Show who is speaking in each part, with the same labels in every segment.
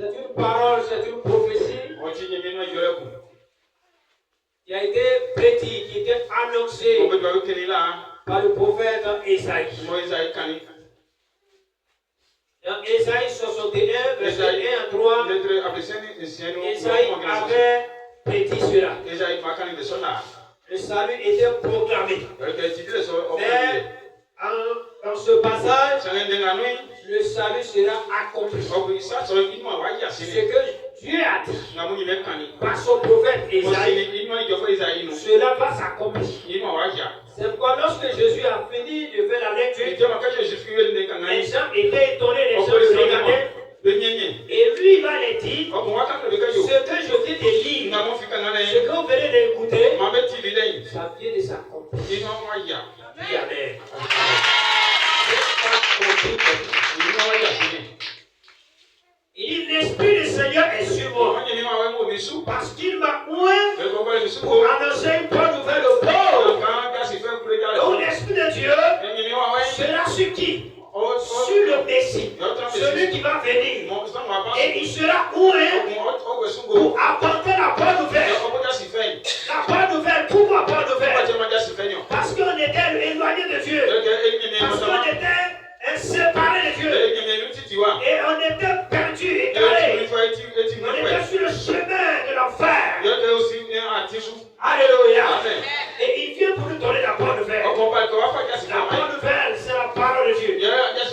Speaker 1: C'est une parole, c'est une prophétie qui a été prédit, qui était annoncée par le prophète Esaïe. Dans Esaïe 61, verset 1 à 3, Esaïe avait prédit cela. Le salut était proclamé. Mais dans ce passage, le salut sera accompli. Ce que Dieu a dit par son prophète Esaïe, cela va s'accomplir. C'est pourquoi lorsque Jésus a fini de faire la lecture, les gens étaient étonnés, les gens se regardaient. Et lui, il va les dire ce que je viens de lire, ce que vous venez d'écouter, ça vient de s'accomplir. Amen. Il dit l'Esprit du Seigneur est sur moi parce qu'il m'a oint pour annoncer une bonne nouvelle aux pauvres. Donc l'Esprit de Dieu sera sur qui? Sur le Messie, celui qui va venir. Et il sera oint pour apporter la bonne nouvelle. La bonne nouvelle, pourquoi bonne nouvelle? Parce qu'on était éloigné de Dieu. Parce qu'on était séparé de Dieu. Et on était perdu, égaré. On était sur le chemin de l'enfer. Alléluia. Et il vient pour nous donner la bonne nouvelle. La bonne nouvelle, c'est la parole de Dieu.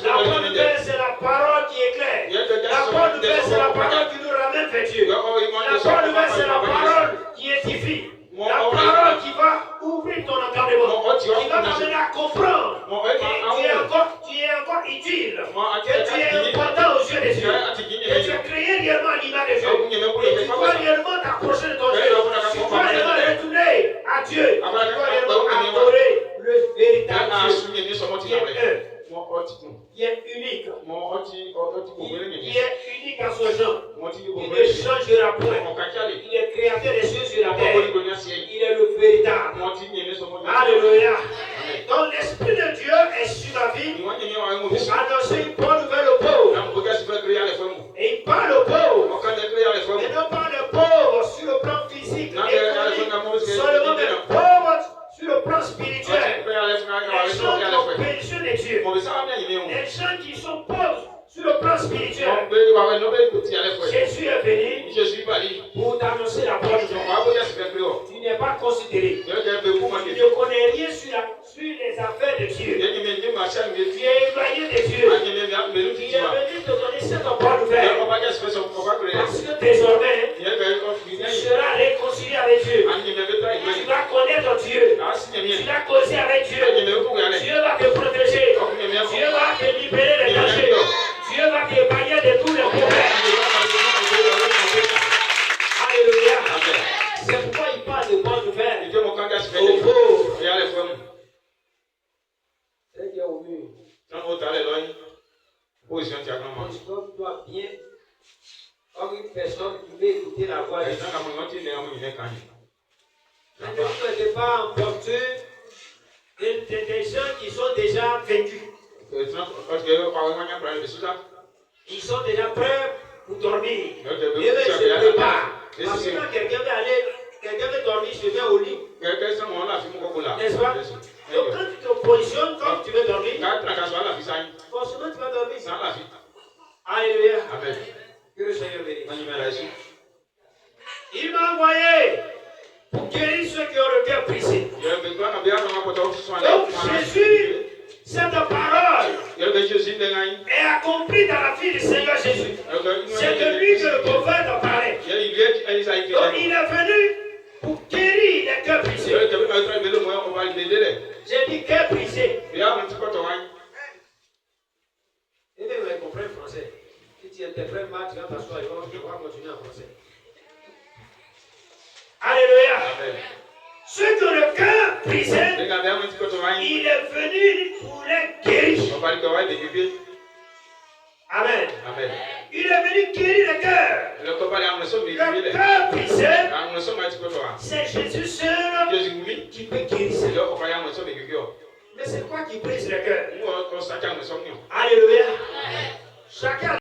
Speaker 1: La bonne nouvelle, c'est la parole qui éclaire. La bonne nouvelle, c'est la parole qui nous ramène vers Dieu. La bonne nouvelle, c'est la parole qui édifie. La parole qui va ouvrir ton entendement, qui va t'amener à comprendre que tu es encore utile, que tu es important aux yeux des Dieu, que tu es créé réellement à l'image de Dieu, et tu dois réellement t'approcher de ton Dieu, tu dois réellement retourner à Dieu, tu dois réellement adorer le véritable Dieu, qui est unique, qui est unique à son genre, il ne changera point, il est créateur des cieux sur la terre, il est le véritable. Alléluia. Donc l'Esprit de Dieu est sur ma vie pour annoncer une bonne nouvelle aux pauvres. Et il parle aux pauvres, et non pas les pauvres sur le plan physique, seulement des pauvres sur le plan spirituel. Les gens qui ont péché de Dieu, les gens qui sont pauvres sur le plan spirituel. Jésus est venu pour t'annoncer la bonne nouvelle. Tu n'es pas considéré. Tu ne connais rien sur les affaires de Dieu. Tu es éloigné de Dieu. Il est venu te donner cette bonne nouvelle. Parce que désormais, tu seras réconcilié avec Dieu. Tu vas connaître Dieu. Tu vas causer avec Dieu. Dieu va te protéger. Dieu va te libérer des dangers. Dieu va t'épargner de tous les problèmes. Alléluia. C'est pourquoi il parle de bonne nouvelle aux pauvres. C'est qu'il y a au mur. L'homme doit bien, comme une personne qui veut écouter la voix de Dieu. Mais ne vous mettez pas en portée des gens qui sont déjà vaincus. Ils sont déjà prêts pour dormir. Et eux, ils se préparent. Parce que quand quelqu'un veut dormir, je viens au lit. N'est-ce pas? Donc quand tu te positionnes comme tu veux dormir, forcément tu vas dormir. Alléluia. Que le Seigneur bénisse. Il m'a envoyé pour guérir ceux qui ont le cœur brisé. Donc Jésus, cette parole est accomplie dans la vie du Seigneur Jésus. C'est de lui que le prophète a parlé. Donc il est venu pour guérir les cœurs brisés. J'ai dit cœur brisé. Et bien, vous avez compris le français. Si tu interprètes mal, tu vas t'asseoir. Je vais continuer en français. Alléluia. Ceux qui ont le cœur brisé, il est venu pour les guérir. Amen. Il est venu guérir le cœur. Le cœur brisé, c'est Jésus seul qui peut guérir. Mais c'est quoi qui brise le cœur? Alléluia. Chacun